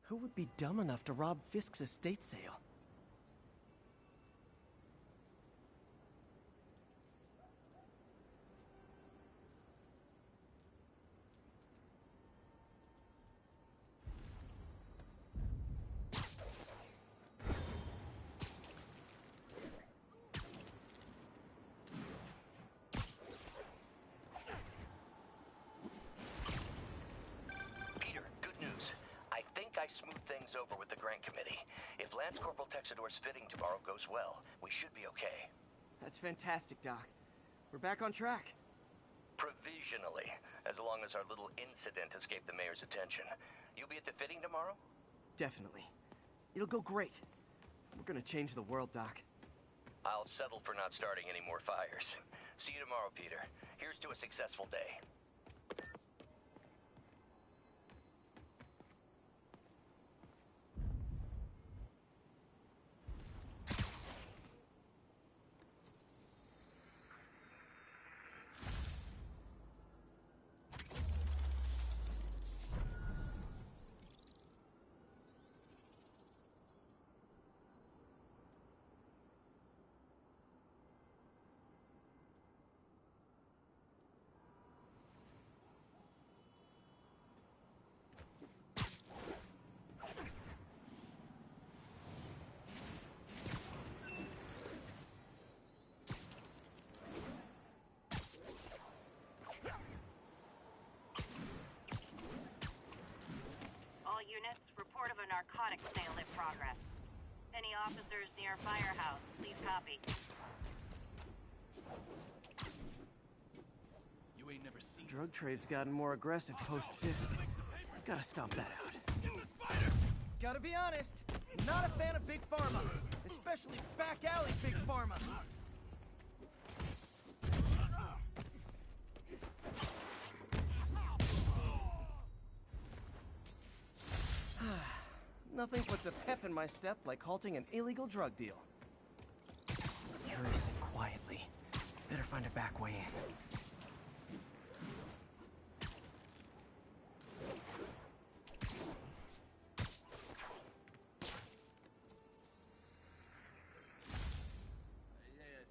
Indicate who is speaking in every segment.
Speaker 1: Who would be dumb enough to rob Fisk's estate sale?
Speaker 2: Peter, good news. I think I smoothed things over with the grant committee. If Lance Corporal Texidor's fitting tomorrow goes well, we should be okay.
Speaker 1: That's fantastic, Doc. We're back on track.
Speaker 2: Provisionally, as long as our little incident escaped the mayor's attention. You'll be at the fitting tomorrow?
Speaker 1: Definitely. It'll go great. We're gonna change the world, Doc.
Speaker 2: I'll settle for not starting any more fires. See you tomorrow, Peter. Here's to a successful day.
Speaker 3: All units, report of a narcotics sale in progress. Any officers near Firehouse, please copy.
Speaker 4: You ain't never seen
Speaker 1: Drug trade's gotten more aggressive post-Fisk. Gotta stomp that out. Gotta be honest, not a fan of Big Pharma. Especially back alley Big Pharma. Nothing puts a pep in my step like halting an illegal drug deal. Yuri said quietly. Better find a back way in.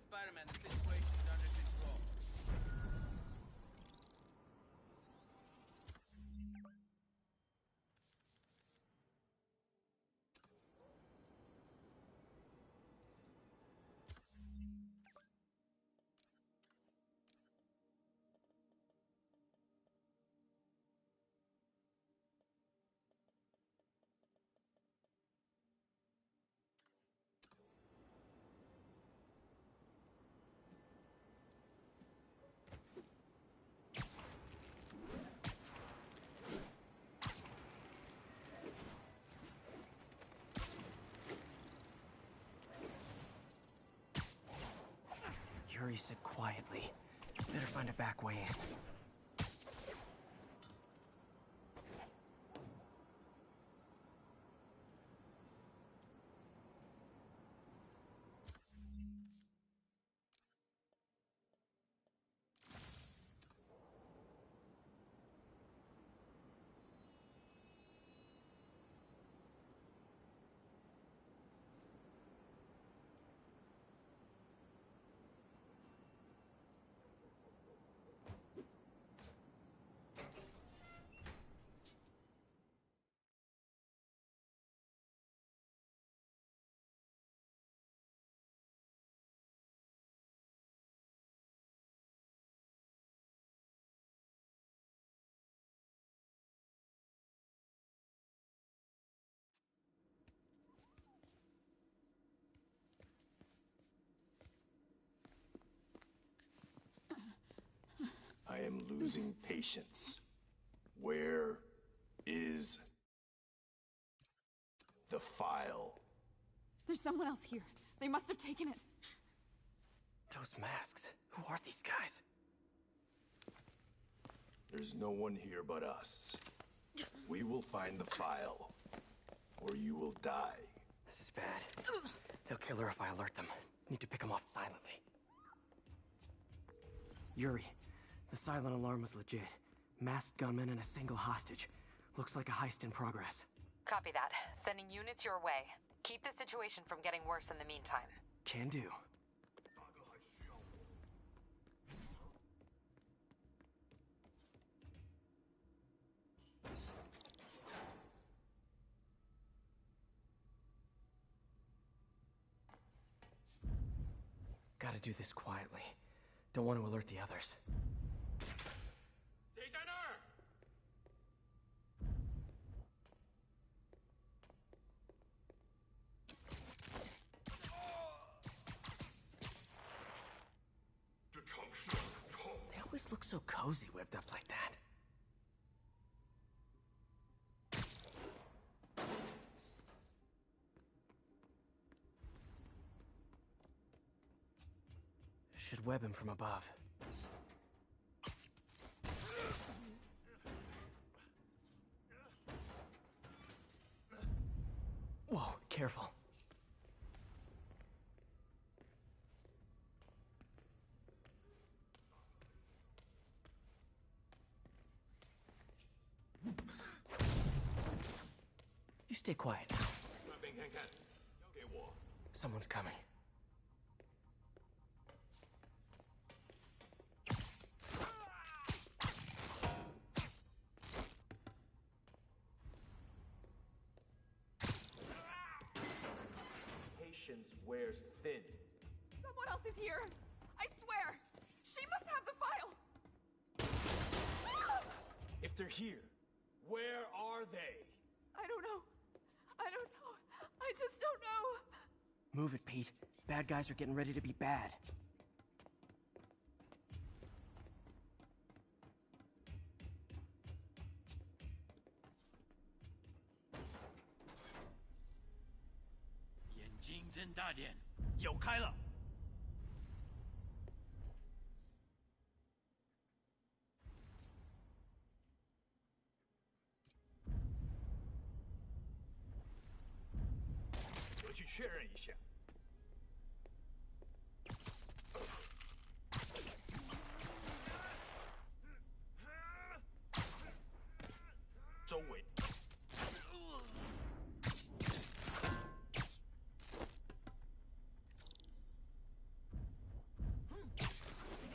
Speaker 4: Spider-Man, the situation's under control.
Speaker 1: Yuri said quietly. Better find a back way in.
Speaker 5: I am losing patience. Where is the file?
Speaker 6: There's someone else here. They must have taken it.
Speaker 1: Those masks. Who are these guys?
Speaker 5: There's no one here but us. We will find the file, or you will die.
Speaker 1: This is bad. They'll kill her if I alert them. Need to pick them off silently. Yuri, the silent alarm was legit. Masked gunmen and a single hostage. Looks like a heist in progress.
Speaker 7: Copy that. Sending units your way. Keep the situation from getting worse in the meantime.
Speaker 1: Can do. Gotta do this quietly. Don't want to alert the others. They always look so cozy whipped up like that. Should web him from above. Whoa, careful. You stay quiet now. Someone's coming.
Speaker 8: Patience wears thin.
Speaker 6: Someone else is here. I swear. She must have the file.
Speaker 8: If they're here, where are they?
Speaker 6: I don't know. I don't know. I just don't know.
Speaker 1: Move it, Pete. Bad guys are getting ready to be bad.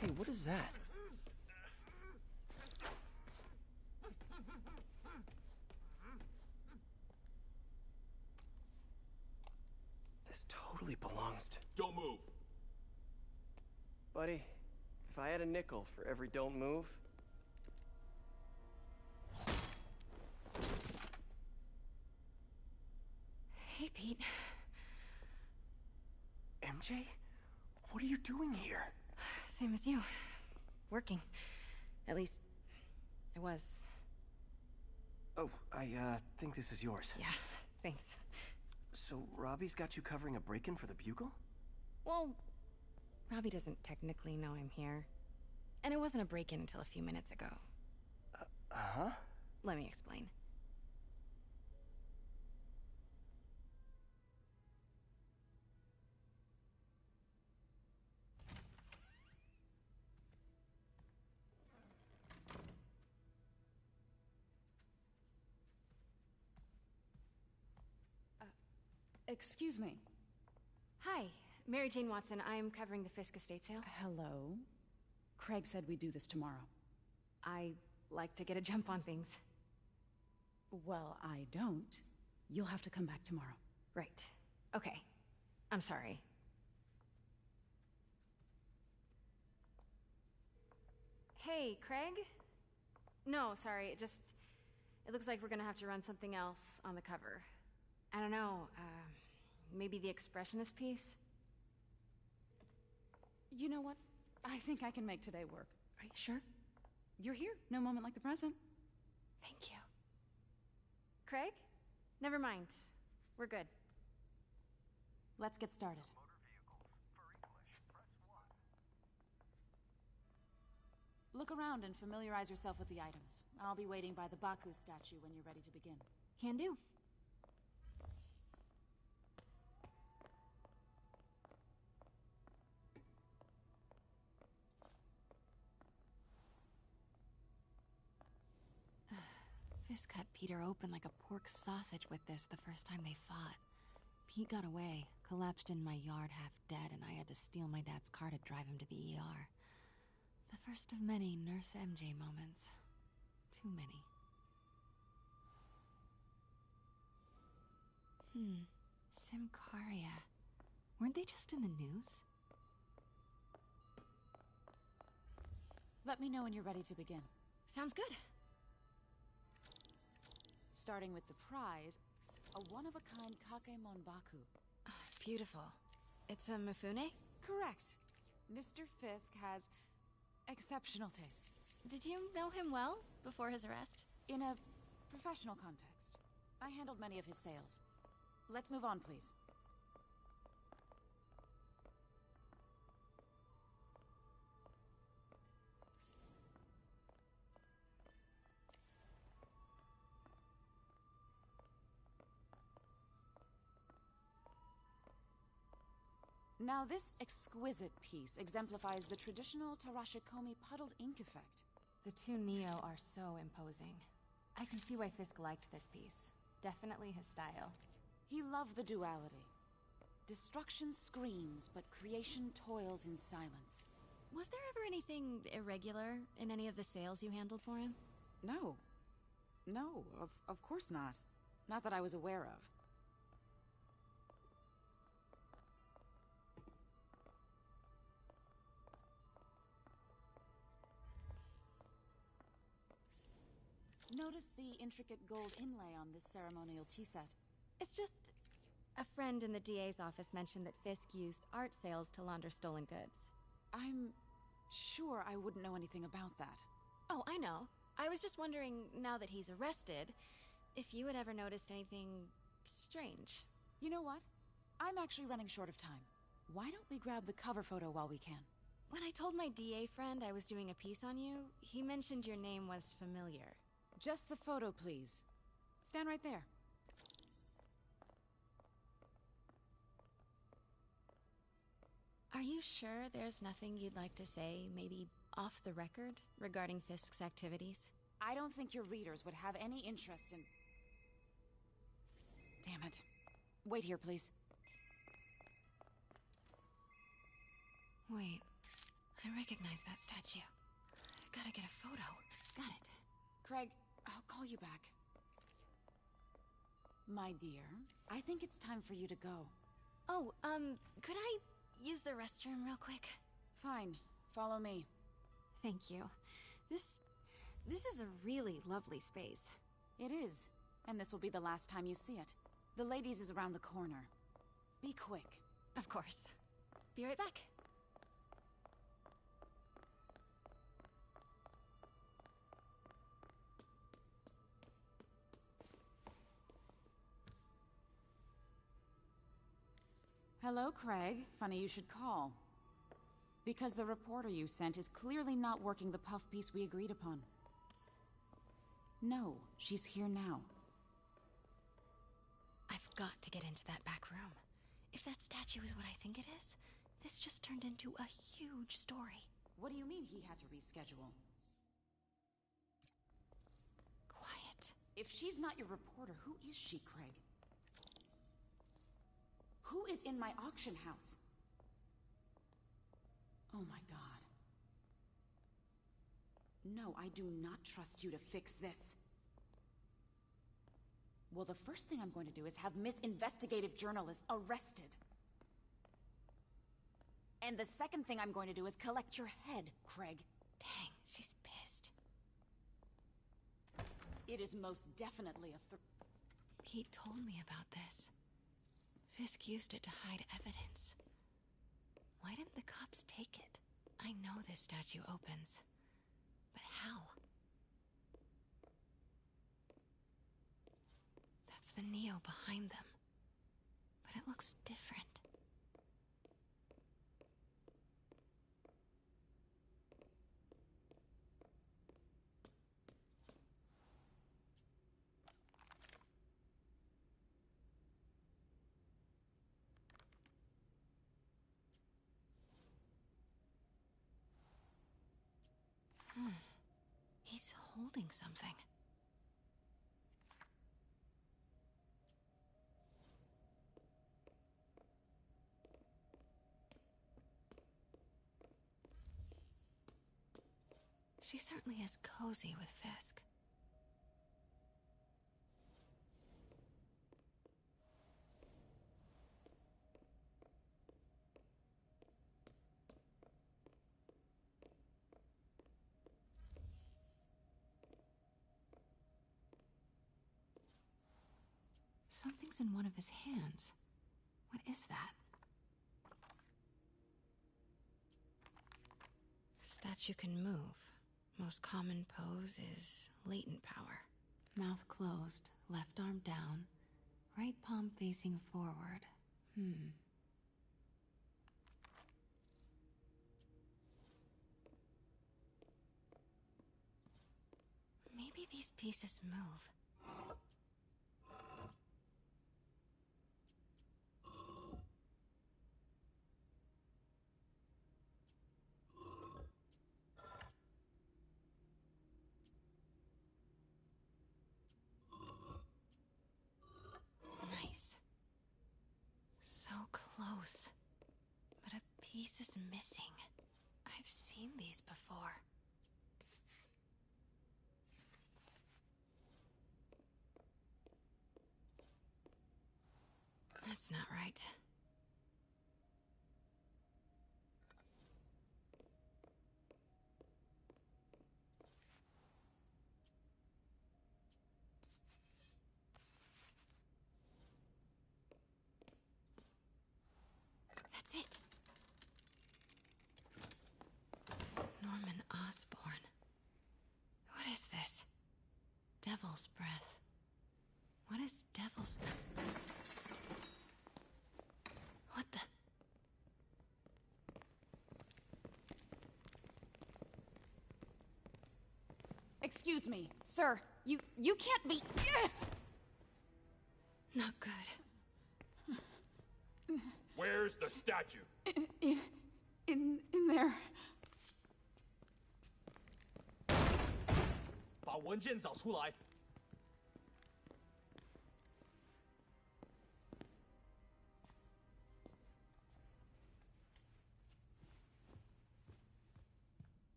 Speaker 1: Hey, what is that? This totally belongs to...
Speaker 5: Don't move.
Speaker 1: Buddy, if I had a nickel for every don't move...
Speaker 7: Hey, Pete.
Speaker 1: MJ? What are you doing here?
Speaker 7: Same as you. Working. At least, I was.
Speaker 1: Oh, I think this is yours.
Speaker 7: Yeah, thanks.
Speaker 1: So, Robbie's got you covering a break-in for the Bugle?
Speaker 7: Well, Robbie doesn't technically know I'm here. And it wasn't a break-in until a few minutes ago.
Speaker 1: Uh-huh?
Speaker 7: Let me explain.
Speaker 6: Excuse me.
Speaker 7: Hi, Mary Jane Watson. I'm covering the Fisk estate sale.
Speaker 6: Hello. Craig said we'd do this tomorrow.
Speaker 7: I like to get a jump on things.
Speaker 6: Well, I don't. You'll have to come back tomorrow.
Speaker 7: Right. Okay. I'm sorry. Hey, Craig? No, sorry. It looks like we're gonna have to run something else on the cover. I don't know, maybe the expressionist piece?
Speaker 6: You know what? I think I can make today work.
Speaker 7: Are you sure?
Speaker 6: You're here. No moment like the present.
Speaker 7: Thank you. Craig? Never mind. We're good.
Speaker 6: Let's get started. Look around and familiarize yourself with the items. I'll be waiting by the Baku statue when you're ready to begin.
Speaker 7: Can do. Fisk cut
Speaker 9: Peter open like a pork sausage with this the first time they fought. Pete got away, collapsed in my yard half dead, and I had to steal my dad's car to drive him to the ER. The first of many Nurse MJ moments. Too many. Symkaria. Weren't they just in the news?
Speaker 6: Let me know when you're ready to begin.
Speaker 7: Sounds good.
Speaker 6: Starting with the prize, a one-of-a-kind Kakemon Baku.
Speaker 7: Beautiful. It's a Mifune?
Speaker 6: Correct. Mr. Fisk has exceptional taste.
Speaker 7: Did you know him well before his arrest?
Speaker 6: In a professional context, I handled many of his sales. Let's move on, please. Now, this exquisite piece exemplifies the traditional Tarashikomi puddled ink effect.
Speaker 7: The two Neo are so imposing. I can see why Fisk liked this piece. Definitely his style.
Speaker 6: He loved the duality. Destruction screams, but creation toils in silence.
Speaker 7: Was there ever anything irregular in any of the sales you handled for him?
Speaker 6: No. No, of course not. Not that I was aware of. Notice the intricate gold inlay on this ceremonial tea set.
Speaker 7: It's just... a friend in the DA's office mentioned that Fisk used art sales to launder stolen goods.
Speaker 6: I'm sure I wouldn't know anything about that.
Speaker 7: Oh, I know. I was just wondering, now that he's arrested, if you had ever noticed anything strange.
Speaker 6: You know what? I'm actually running short of time. Why don't we grab the cover photo while we can?
Speaker 7: When I told my DA friend I was doing a piece on you, he mentioned your name was familiar.
Speaker 6: Just the photo, please. Stand right there.
Speaker 7: Are you sure there's nothing you'd like to say, maybe off the record, regarding Fisk's activities?
Speaker 6: I don't think your readers would have any interest in... Damn it. Wait here, please.
Speaker 9: Wait, I recognize that statue. Gotta get a photo. Got it.
Speaker 6: Craig, I'll call you back. My dear, I think it's time for you to go.
Speaker 7: Oh, could I use the restroom real quick?
Speaker 6: Fine. Follow me.
Speaker 7: Thank you. This is a really lovely space.
Speaker 6: It is. And this will be the last time you see it. The ladies is around the corner. Be quick.
Speaker 7: Of course. Be right back.
Speaker 6: Hello, Craig. Funny you should call. Because the reporter you sent is clearly not working the puff piece we agreed upon. No, she's here now.
Speaker 9: I've got to get into that back room. If that statue is what I think it is, this just turned into a huge story.
Speaker 6: What do you mean he had to reschedule?
Speaker 9: Quiet.
Speaker 6: If she's not your reporter, who is she, Craig? Who is in my auction house? Oh my god. No, I do not trust you to fix this. Well, the first thing I'm going to do is have Miss Investigative Journalist arrested. And the second thing I'm going to do is collect your head, Craig.
Speaker 9: Dang, she's pissed.
Speaker 6: It is most definitely a
Speaker 9: Pete told me about this. Fisk used it to hide evidence. Why didn't the cops take it? I know this statue opens. But how? That's the Neo behind them. But it looks different. He's holding something. She certainly is cozy with Fisk. Something's in one of his hands. What is that? Statue can move. Most common pose is latent power. Mouth closed, left arm down, right palm facing forward. Maybe these pieces move. Nice. So close. But a piece is missing. I've seen these before. That's not right. That's it. Norman Osborn. What is this? Devil's breath. What is devil's... What the...
Speaker 6: Excuse me, sir. You can't be...
Speaker 9: Not good.
Speaker 8: Where's the statue?
Speaker 6: In there.
Speaker 8: 把文件找出来。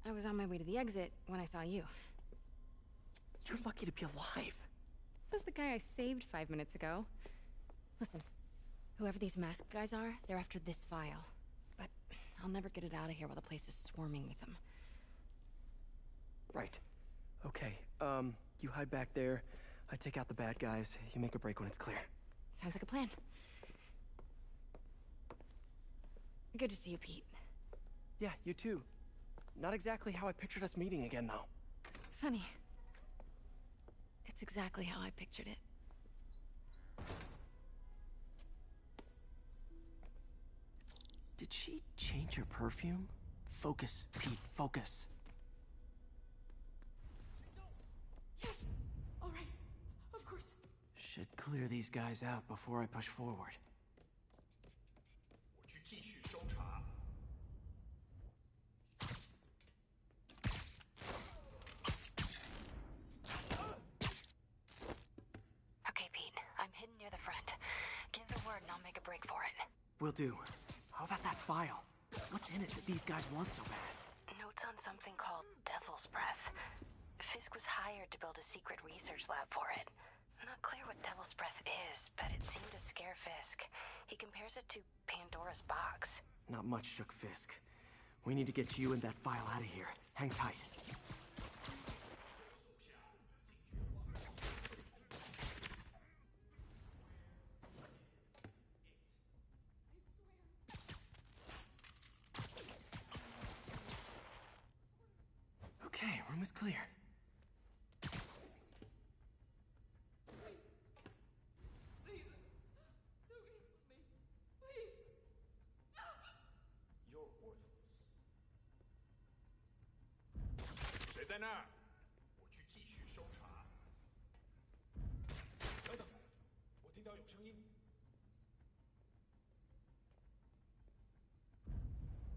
Speaker 7: I was on my way to the exit when I saw you.
Speaker 1: You're lucky to be alive.
Speaker 7: Says the guy I saved 5 minutes ago. Listen, whoever these masked guys are, they're after this file. But I'll never get it out of here while the place is swarming with them.
Speaker 1: Right. Okay, you hide back there. I take out the bad guys. You make a break when it's clear.
Speaker 7: Sounds like a plan. Good to see you, Pete.
Speaker 1: Yeah, you too. Not exactly how I pictured us meeting again, though.
Speaker 7: Funny. It's exactly how I pictured it.
Speaker 1: Did she change her perfume? Focus, Pete, focus. Yes! All right. Of course. Should clear these guys out before I push forward.
Speaker 8: 我去继续搜查。
Speaker 3: Okay, Pete. I'm hidden near the front. Give the word and I'll make a break for it.
Speaker 1: Will do. How about that file? What's in it that these guys want so bad?
Speaker 3: Notes on something called Devil's Breath. Fisk was hired to build a secret research lab for it. Not clear what Devil's Breath is, but it seemed to scare Fisk. He compares it to Pandora's box.
Speaker 1: Not much shook Fisk. We need to get you and that file out of here. Hang tight. Okay, room is clear.
Speaker 8: You're worthless. 谁在那儿？我去继续搜查。等等，我听到有声音。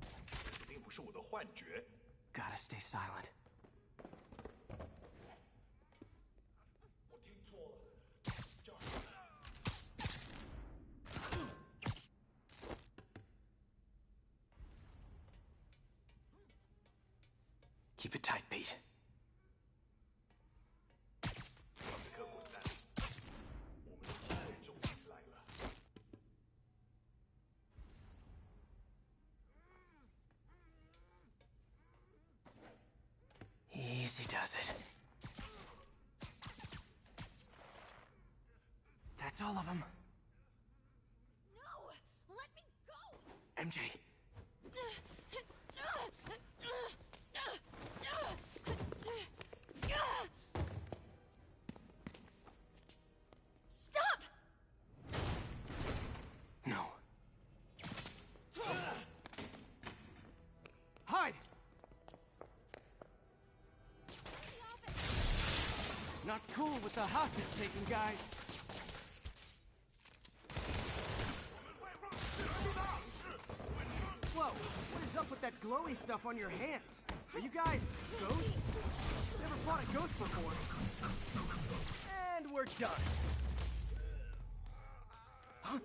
Speaker 8: 这肯定不是我的幻觉。
Speaker 1: Gotta stay silent.
Speaker 8: 我听错了，这儿。
Speaker 1: All Keep it tight, Pete. Easy does it. That's all of them.
Speaker 3: No! Let me go!
Speaker 1: MJ.
Speaker 3: Stop!
Speaker 1: No. Hide! Not cool with the hostage taking, guys. Whoa, what is up with that glowy stuff on your hands? Are you guys ghosts? Never fought a ghost before. And we're done. Huh?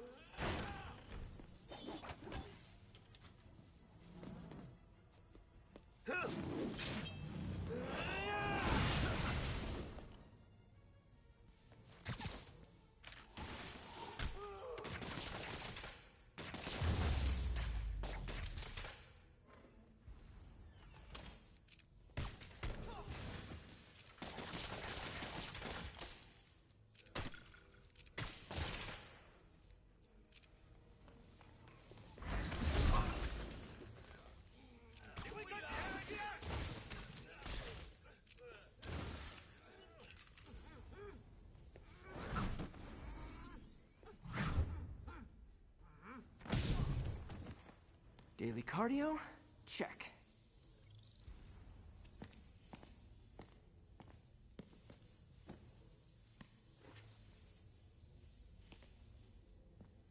Speaker 1: Daily cardio? Check.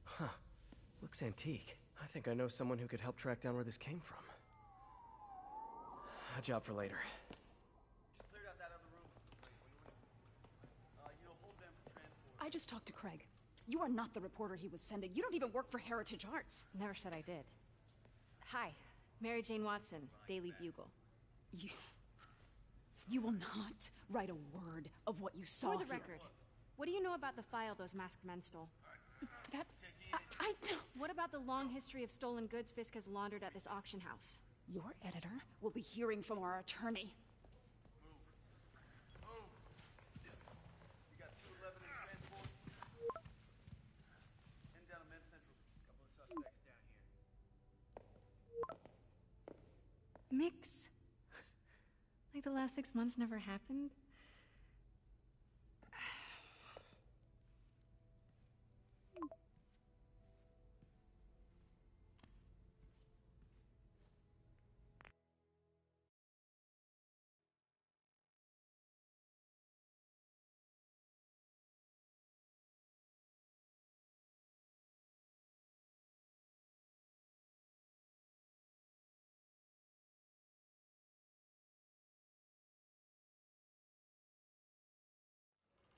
Speaker 1: Huh. Looks antique. I think I know someone who could help track down where this came from. A job for later.
Speaker 4: Cleared out that other room. Hold them for transport.
Speaker 6: I just talked to Craig. You are not the reporter he was sending. You don't even work for Heritage Arts.
Speaker 7: Never said I did. Hi, Mary Jane Watson, Daily Bugle.
Speaker 6: You will not write a word of what you saw
Speaker 7: For the
Speaker 6: here.
Speaker 7: record, what do you know about the file those masked men stole?
Speaker 6: That... I don't...
Speaker 7: What about the long history of stolen goods Fisk has laundered at this auction house?
Speaker 6: Your editor will be hearing from our attorney.
Speaker 4: You got 211 in transport. Heading down to Men's Central. Couple of suspects down here.
Speaker 7: Mix. Like the last 6 months never happened?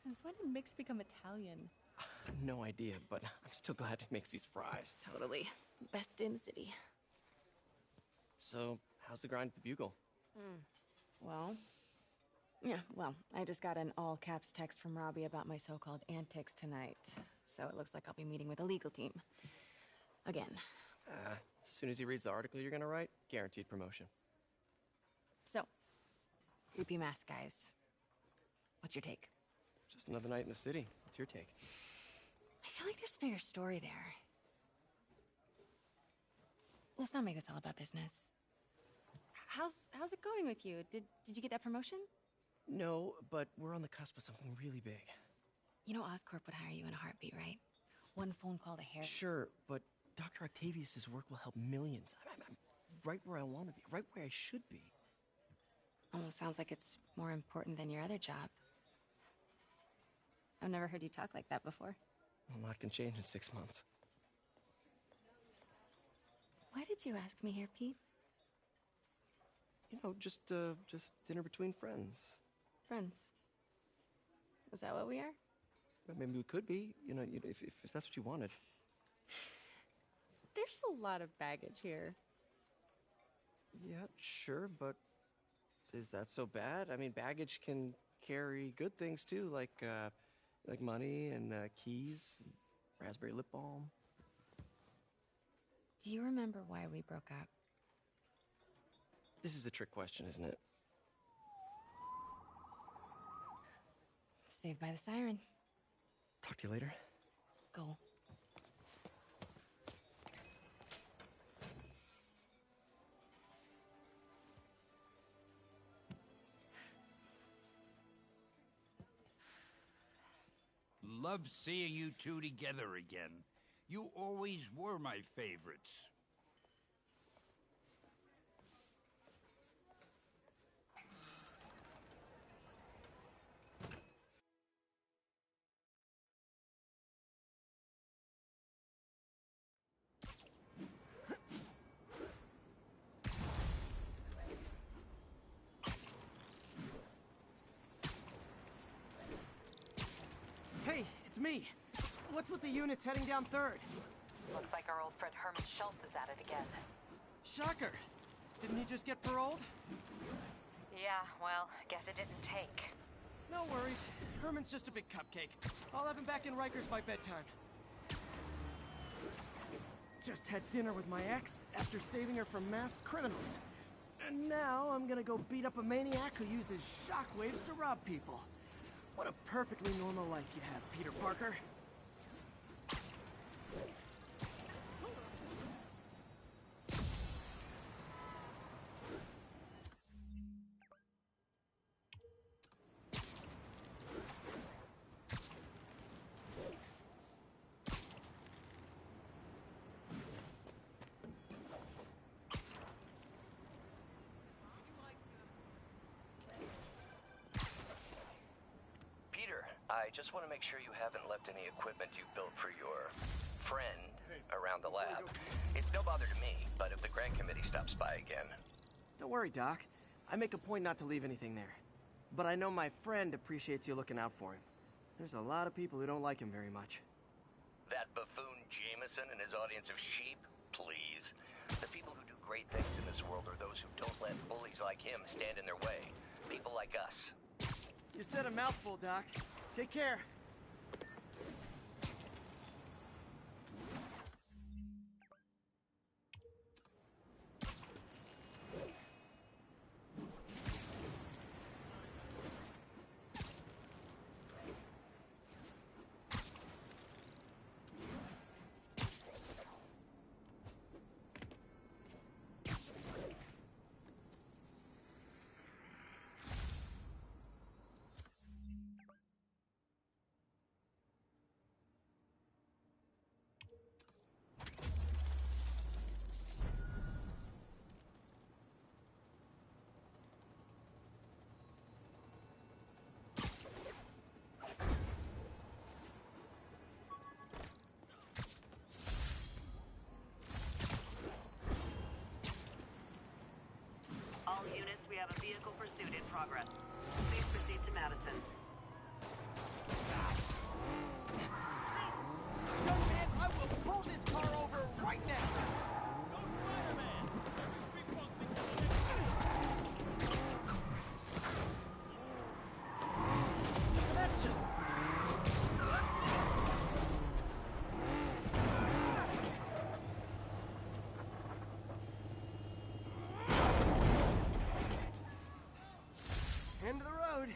Speaker 10: Since when did Mix become Italian?
Speaker 1: No idea, but I'm still glad he makes these fries.
Speaker 10: Totally. Best in the city.
Speaker 1: So, how's the grind at the Bugle?
Speaker 9: Well, I just got an all-caps text from Robbie about my so-called antics tonight. So it looks like I'll be meeting with the legal team. Again.
Speaker 1: As soon as he reads the article you're gonna write, guaranteed promotion.
Speaker 9: So, creepy mask guys. What's your take?
Speaker 1: Just another night in the city. What's your take?
Speaker 9: I feel like there's a bigger story there. Let's not make this all about business. How's it going with you? Did you get that promotion?
Speaker 1: No, but we're on the cusp of something really big.
Speaker 9: You know Oscorp would hire you in a heartbeat, right? One phone call to Harry.
Speaker 1: Sure, but Dr. Octavius's work will help millions. I'm right where I want to be, right where I should be.
Speaker 9: Almost sounds like it's more important than your other job. I've never heard you talk like that before.
Speaker 1: A lot can change in 6 months.
Speaker 9: Why did you ask me here, Pete?
Speaker 1: You know, just dinner between friends.
Speaker 9: Friends. Is that what we are?
Speaker 1: Well, maybe we could be, if that's what you wanted.
Speaker 10: There's a lot of baggage here.
Speaker 1: Yeah, sure, but Is that so bad? I mean, baggage can carry good things too, like money and keys, raspberry lip balm.
Speaker 9: Do you remember why we broke up?
Speaker 1: This is a trick question, isn't it?
Speaker 9: Saved by the siren.
Speaker 1: Talk to you later.
Speaker 9: Go.
Speaker 11: Love seeing you two together again. You always were my favorites.
Speaker 1: Hey, it's me. What's with the units heading down 3rd?
Speaker 3: Looks like our old friend Herman Schultz is at it again.
Speaker 1: Shocker. Didn't he just get paroled?
Speaker 3: Yeah, well, guess it didn't take.
Speaker 1: No worries. Herman's just a big cupcake. I'll have him back in Rikers by bedtime. Just had dinner with my ex after saving her from masked criminals. And now I'm gonna go beat up a maniac who uses shockwaves to rob people. What a perfectly normal life you have, Peter Parker.
Speaker 2: I just want to make sure you haven't left any equipment you built for your friend around the lab. It's no bother to me, but if the grant committee stops by again...
Speaker 1: Don't worry, Doc. I make a point not to leave anything there. But I know my friend appreciates you looking out for him. There's a lot of people who don't like him very much.
Speaker 2: That buffoon Jameson and his audience of sheep? Please. The people who do great things in this world are those who don't let bullies like him stand in their way. People like us.
Speaker 1: You said a mouthful, Doc. Take care.
Speaker 12: All units, we have a vehicle pursuit in progress. Please proceed to Madison.
Speaker 1: Young man, I will pull this car over right now!
Speaker 8: Go Spider-Man! Every street punk thinks
Speaker 1: That's just... End of the road.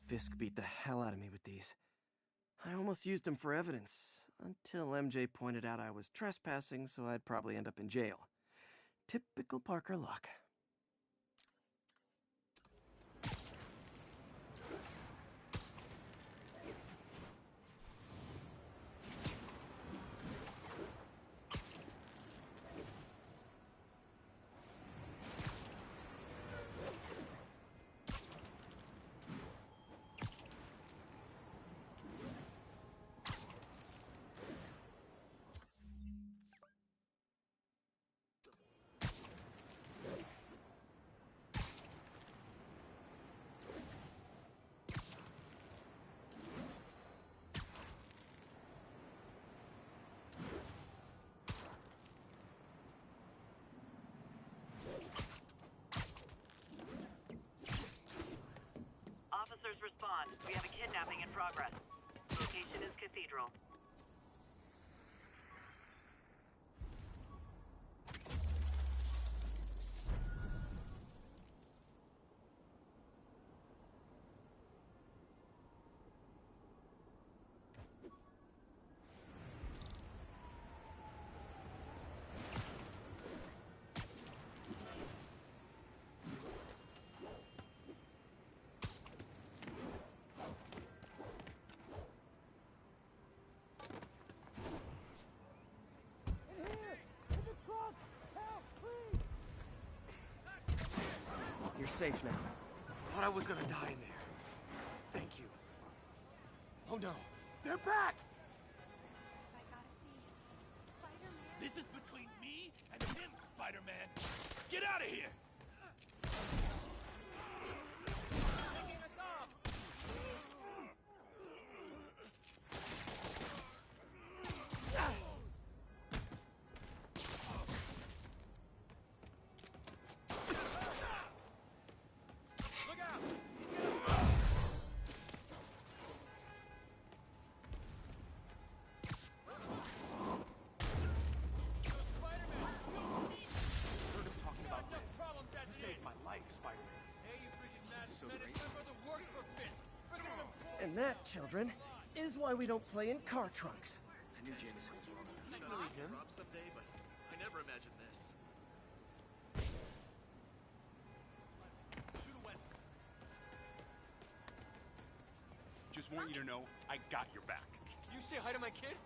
Speaker 1: Fisk beat the hell out of me with these. I almost used them for evidence, until MJ pointed out I was trespassing, so I'd probably end up in jail. Typical Parker luck.
Speaker 12: We have a kidnapping in progress. Location is Cathedral.
Speaker 1: You're safe now.
Speaker 8: Thought I was gonna die in there. Thank you. Oh no, they're back! This is between me and him, Spider-Man. Get out of here! Taking us off! Look out!
Speaker 1: And that, children, is why we don't play in car trunks.
Speaker 4: I knew Jameson was wrong.
Speaker 8: Not really him.
Speaker 4: Rob someday, but I never imagined this.
Speaker 8: Shoot a weapon. Just want you to know, I got your back. Can you say hi to my kid?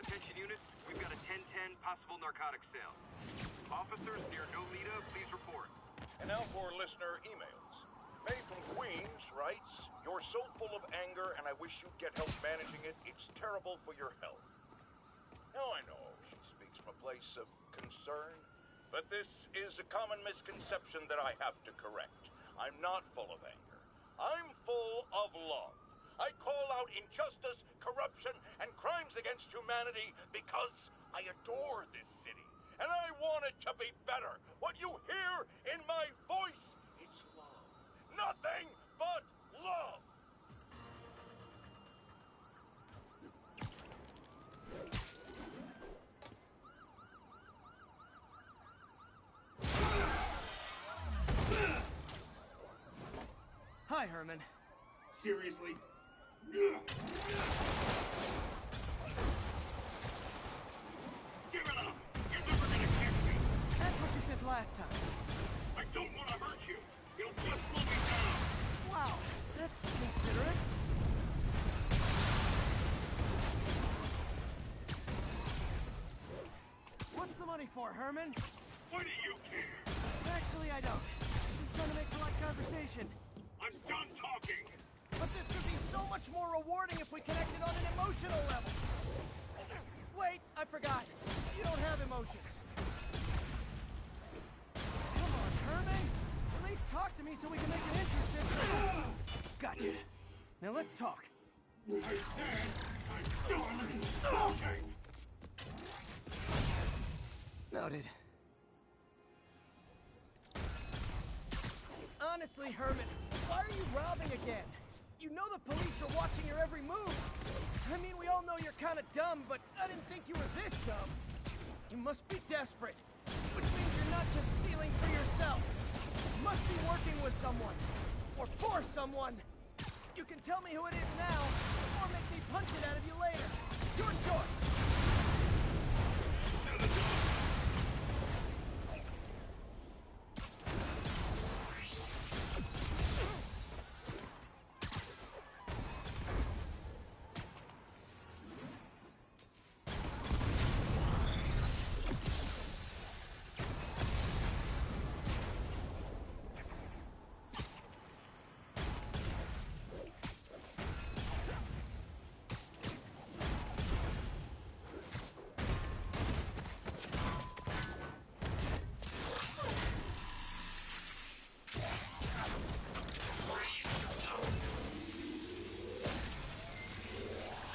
Speaker 13: Attention units, we've got a 10-10 possible narcotics sale. Officers near Nolita, please report.
Speaker 14: And now for listener emails. May from Queens writes, "You're so full of anger and I wish you'd get help managing it. It's terrible for your health." Now I know she speaks from a place of concern, but this is a common misconception that I have to correct. I'm not full of anger. I'm full of love. I call out injustice, corruption, and crimes against humanity because I adore this city. And I want it to be better. What you hear in my voice, it's love. Nothing but love.
Speaker 1: Hi, Herman.
Speaker 8: Seriously?
Speaker 1: Give
Speaker 13: it up! You're never gonna catch me!
Speaker 1: That's what you said last time.
Speaker 13: I don't want to hurt you! It'll just slow me down!
Speaker 1: Wow, that's considerate. What's the money for, Herman?
Speaker 13: Why do you care?
Speaker 1: Actually, I don't. Just trying to make polite conversation.
Speaker 13: I'm done talking!
Speaker 1: But this could be so much more rewarding if we connected on an emotional level. Wait, I forgot. You don't have emotions. Come on, Herman. At least talk to me so we can make it interesting. Gotcha. Now let's talk.
Speaker 13: I said I'm done talking!
Speaker 1: Noted. Honestly, Herman, why are you robbing again? You know the police are watching your every move. I mean, we all know you're kind of dumb, but I didn't think you were this dumb. You must be desperate, which means you're not just stealing for yourself. You must be working with someone, or for someone. You can tell me who it is now, or make me punch it out of you later. Your choice.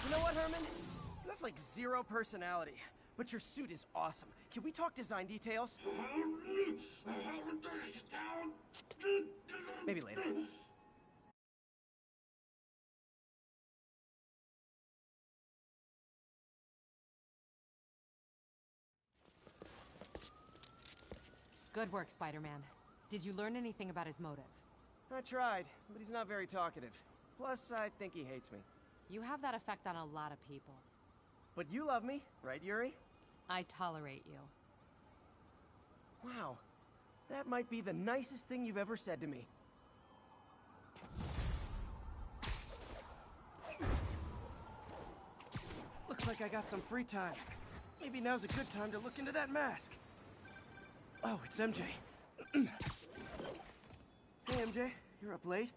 Speaker 1: You know what, Herman? You have like zero personality, but your suit is awesome. Can we talk design details? Maybe later.
Speaker 15: Good work, Spider-Man. Did you learn anything about his motive?
Speaker 1: I tried, but he's not very talkative. Plus, I think he hates me.
Speaker 15: You have that effect on a lot of people.
Speaker 1: But you love me, right, Yuri?
Speaker 15: I tolerate you.
Speaker 1: Wow. That might be the nicest thing you've ever said to me. Looks like I got some free time. Maybe now's a good time to look into that mask. Oh, it's MJ. Hey, MJ. You're up late?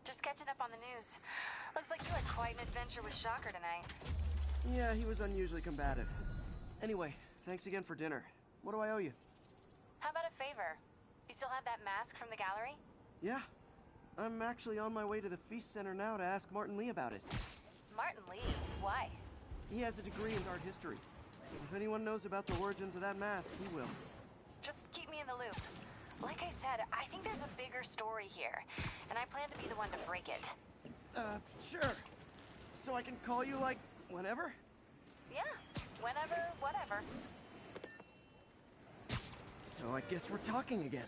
Speaker 3: Just catching up on the news. Looks like you had quite an adventure with Shocker tonight.
Speaker 1: Yeah, he was unusually combative. Anyway, thanks again for dinner. What do I owe you?
Speaker 3: How about a favor? You still have that mask from the gallery?
Speaker 1: Yeah. I'm actually on my way to the Feast Center now to ask Martin Lee about it.
Speaker 3: Martin Lee? Why?
Speaker 1: He has a degree in art history. If anyone knows about the origins of that mask, he will.
Speaker 3: Just keep me in the loop. Like I said, I think there's a bigger story here, and I plan to be the one to break it.
Speaker 1: Sure. So I can call you, like, whenever?
Speaker 3: Yeah, whenever, whatever.
Speaker 1: So I guess we're talking again.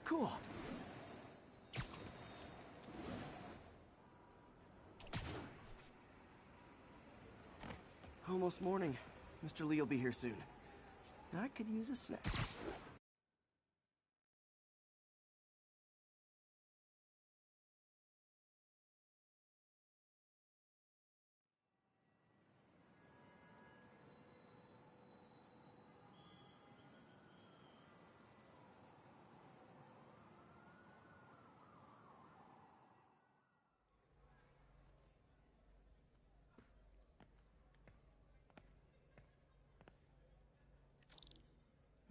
Speaker 1: Cool. Almost morning. Mr. Lee will be here soon. I could use a snack.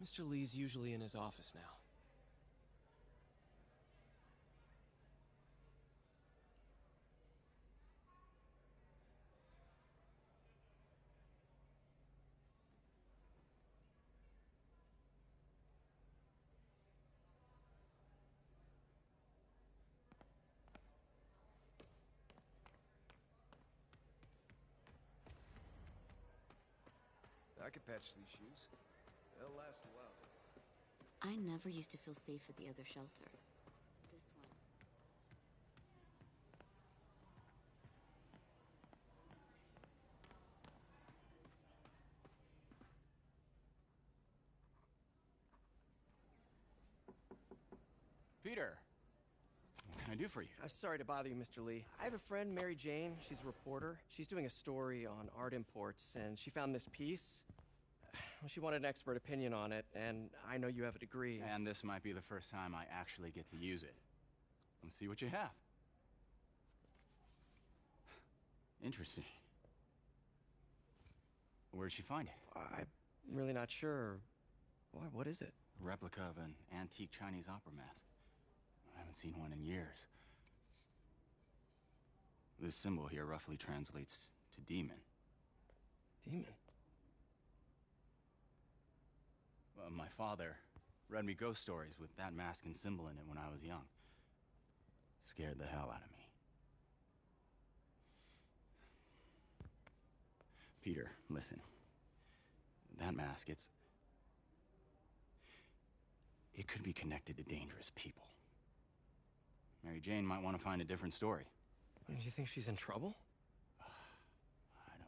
Speaker 1: Mr. Lee's usually in his office now.
Speaker 4: I could patch these shoes. They'll last a while.
Speaker 16: I never used to feel safe at the other shelter. This one.
Speaker 17: Peter, what can I do for you?
Speaker 1: I'm sorry to bother you, Mr. Lee. I have a friend, Mary Jane. She's a reporter. She's doing a story on art imports, and she found this piece. Well, she wanted an expert opinion on it, and I know you have a degree.
Speaker 17: And this might be the first time I actually get to use it. Let's see what you have. Interesting. Where'd she find it?
Speaker 1: I'm really not sure. Why, what is it?
Speaker 17: A replica of an antique Chinese opera mask. I haven't seen one in years. This symbol here roughly translates to demon.
Speaker 1: Demon?
Speaker 17: My father read me ghost stories with that mask and symbol in it when I was young. Scared the hell out of me. Peter, listen. That mask, it could be connected to dangerous people. Mary Jane might want to find a different story.
Speaker 8: Do you think she's in trouble?
Speaker 17: I don't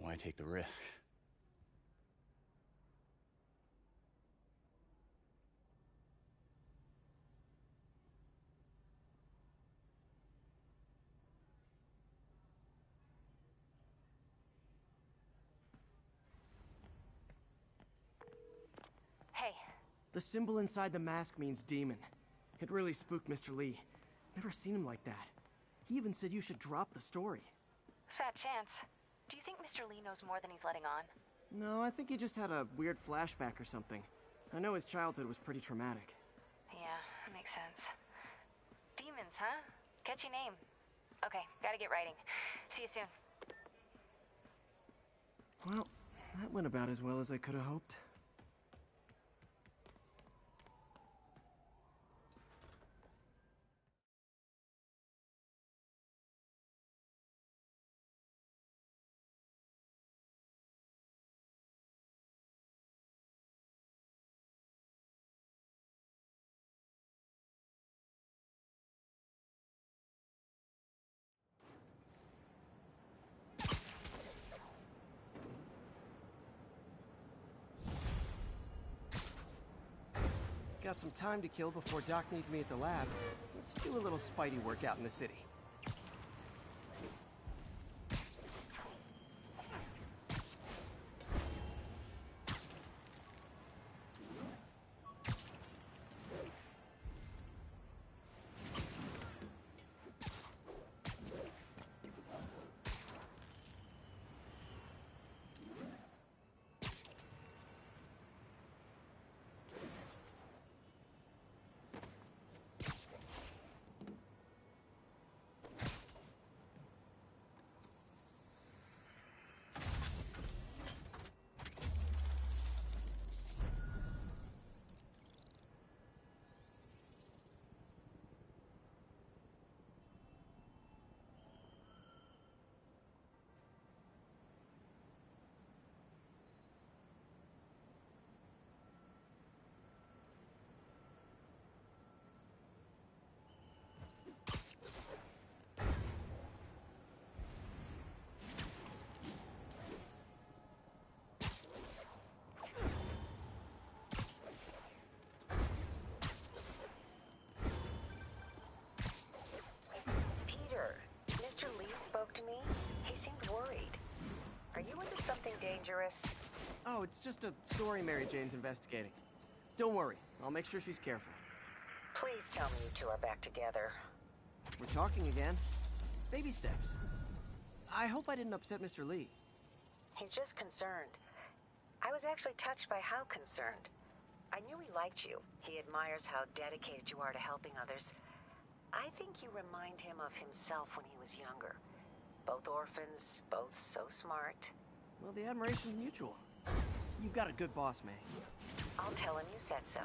Speaker 17: know. Why take the risk?
Speaker 3: Hey.
Speaker 1: The symbol inside the mask means demon. It really spooked Mr. Lee. Never seen him like that. He even said you should drop the story.
Speaker 3: Fat chance. Do you think Mr. Lee knows more than he's letting on?
Speaker 1: No, I think he just had a weird flashback or something. I know his childhood was pretty traumatic.
Speaker 3: Yeah, makes sense. Demons, huh? Catchy name. Okay, gotta get writing. See you soon.
Speaker 1: Well, that went about as well as I could have hoped. Got some time to kill before Doc needs me at the lab. Let's do a little Spidey workout in the city.
Speaker 3: To me, he seemed worried. Are you into something dangerous?
Speaker 1: Oh, it's just a story Mary Jane's investigating. Don't worry, I'll make sure she's careful.
Speaker 3: Please tell me you two are back together.
Speaker 1: We're talking again. Baby steps. I hope I didn't upset Mr. Lee.
Speaker 3: He's just concerned. I was actually touched by how concerned. I knew he liked you. He admires how dedicated you are to helping others. I think you remind him of himself when he was younger. Both orphans, both so smart.
Speaker 1: Well, the admiration's mutual. You've got a good boss, May.
Speaker 3: I'll tell him you said so.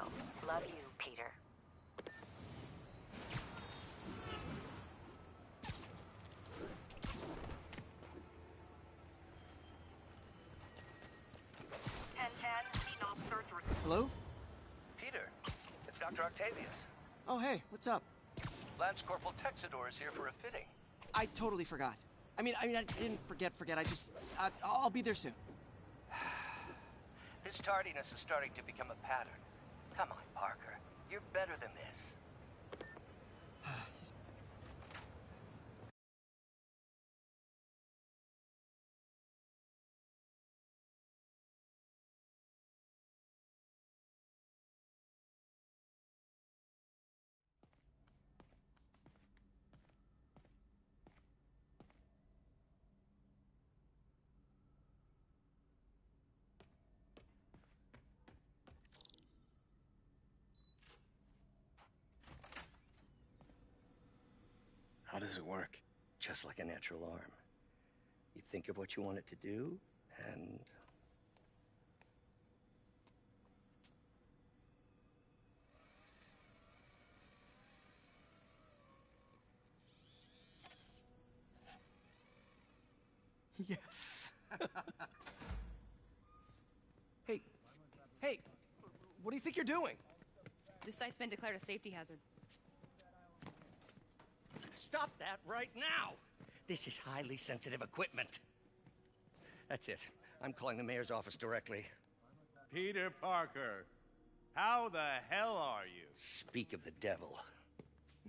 Speaker 3: Love you, Peter.
Speaker 1: Hello?
Speaker 2: Peter, it's Dr. Octavius.
Speaker 1: Oh, hey, what's up?
Speaker 2: Lance Corporal Texador is here for a fitting.
Speaker 1: I totally forgot. I mean, I didn't forget. I just, I'll be there soon.
Speaker 2: His tardiness is starting to become a pattern. Come on, Parker. You're better than this. How does it work? Just like a natural arm. You think of what you want it to do, and...
Speaker 1: Yes. Hey, hey, what do you think you're doing?
Speaker 10: This site's been declared a safety hazard.
Speaker 2: Stop that right now! This is highly sensitive equipment. That's it. I'm calling the mayor's office directly.
Speaker 4: Peter Parker, how the hell are you?
Speaker 2: Speak of the devil.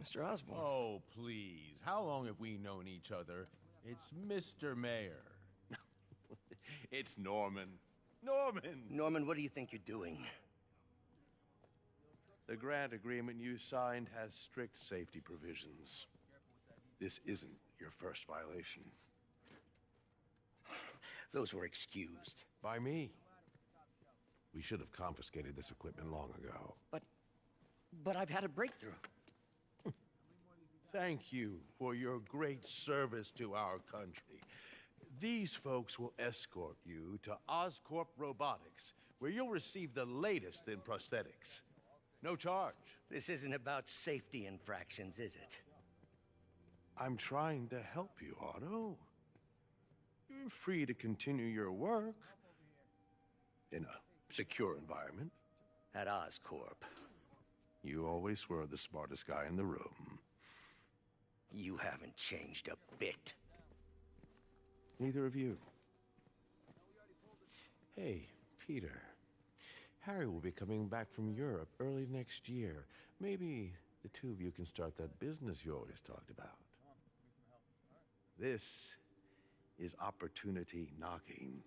Speaker 1: Mr. Osborn.
Speaker 18: Oh, please. How long have we known each other? It's Mr. Mayor.
Speaker 4: It's Norman. Norman!
Speaker 2: Norman, what do you think you're doing?
Speaker 4: The grant agreement you signed has strict safety provisions. This isn't your first violation.
Speaker 2: Those were excused.
Speaker 4: By me. We should have confiscated this equipment long ago.
Speaker 2: But I've had a breakthrough.
Speaker 4: Thank you for your great service to our country. These folks will escort you to Oscorp Robotics, where you'll receive the latest in prosthetics. No charge.
Speaker 2: This isn't about safety infractions, is it?
Speaker 4: I'm trying to help you, Otto. You're free to continue your work in a secure environment.
Speaker 2: At Oscorp.
Speaker 4: You always were the smartest guy in the room.
Speaker 2: You haven't changed a bit.
Speaker 4: Neither of you. Hey, Peter. Harry will be coming back from Europe early next year. Maybe the two of you can start that business you always talked about. This is opportunity knocking.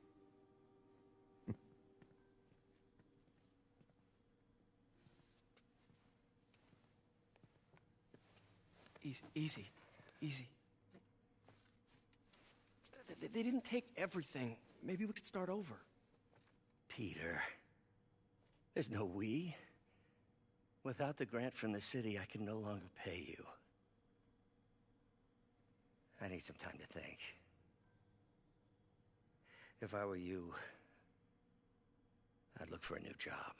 Speaker 1: Easy. They didn't take everything. Maybe we could start over.
Speaker 2: Peter, there's no we. Without the grant from the city, I can no longer pay you. I need some time to think. If I were you, I'd look for a new job.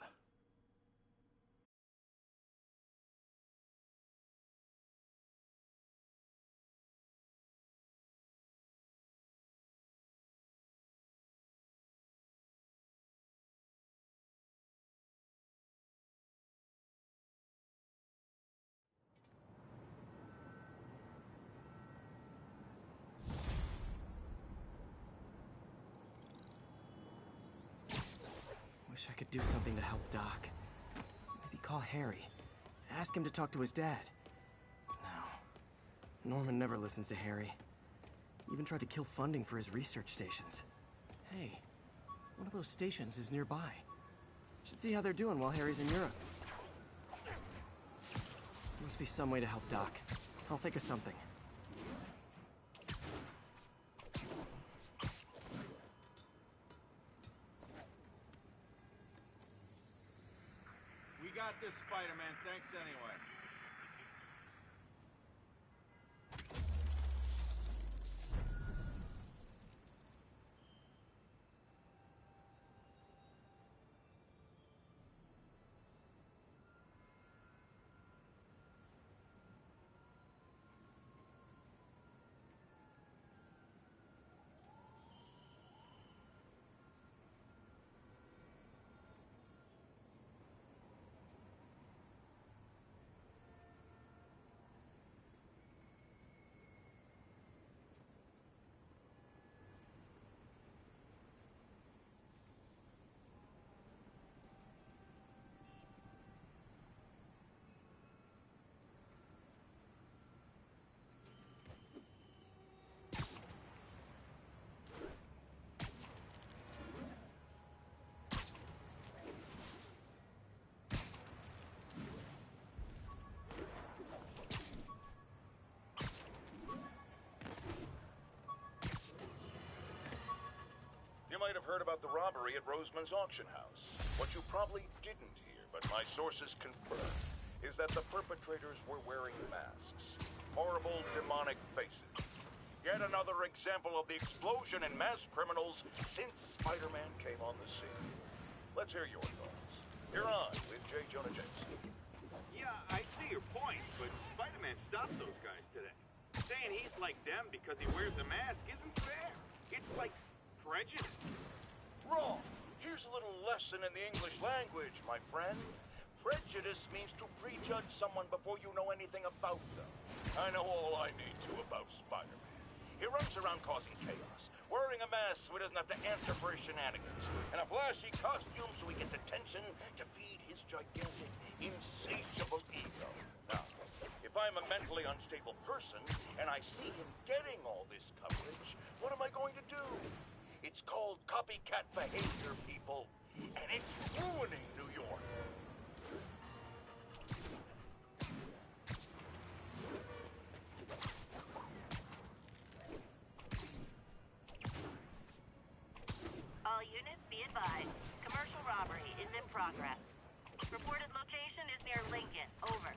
Speaker 1: Wish I could do something to help Doc. Maybe call Harry. Ask him to talk to his dad. No. Norman never listens to Harry. He even tried to kill funding for his research stations. Hey, one of those stations is nearby. Should see how they're doing while Harry's in Europe. Must be some way to help Doc. I'll think of something.
Speaker 18: We got this, Spider-Man. Thanks anyway.
Speaker 14: You might have heard about the robbery at Roseman's auction house. What you probably didn't hear, but my sources confirm, is that the perpetrators were wearing masks. Horrible, demonic faces. Yet another example of the explosion in mass criminals since Spider-Man came on the scene. Let's hear your thoughts. You're on with J. Jonah Jameson.
Speaker 13: Yeah, I see your point, but Spider-Man stopped those guys today. Saying he's like them because he wears a mask isn't fair. It's like prejudice.
Speaker 14: Wrong. Here's a little lesson in the English language, my friend. Prejudice means to prejudge someone before you know anything about them. I know all I need to about Spider-Man. He runs around causing chaos, wearing a mask so he doesn't have to answer for his shenanigans, and a flashy costume so he gets attention to feed his gigantic, insatiable ego. Now, if I'm a mentally unstable person, and I see him getting all this coverage, what am I going to do? It's called copycat behavior, people, and it's ruining New York.
Speaker 12: All units be advised. Commercial robbery is in progress. Reported location is near Lincoln. Over.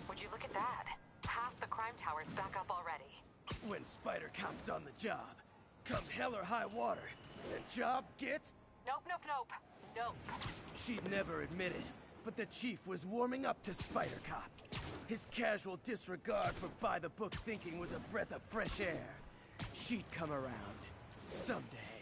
Speaker 15: Would you look at that? Half the crime tower's back up already.
Speaker 1: When Spider Cop's on the job, come hell or high water, the job gets...
Speaker 15: Nope, nope, nope. Nope.
Speaker 1: She'd never admit it, but the chief was warming up to Spider Cop. His casual disregard for by-the-book thinking was a breath of fresh air. She'd come around. Someday.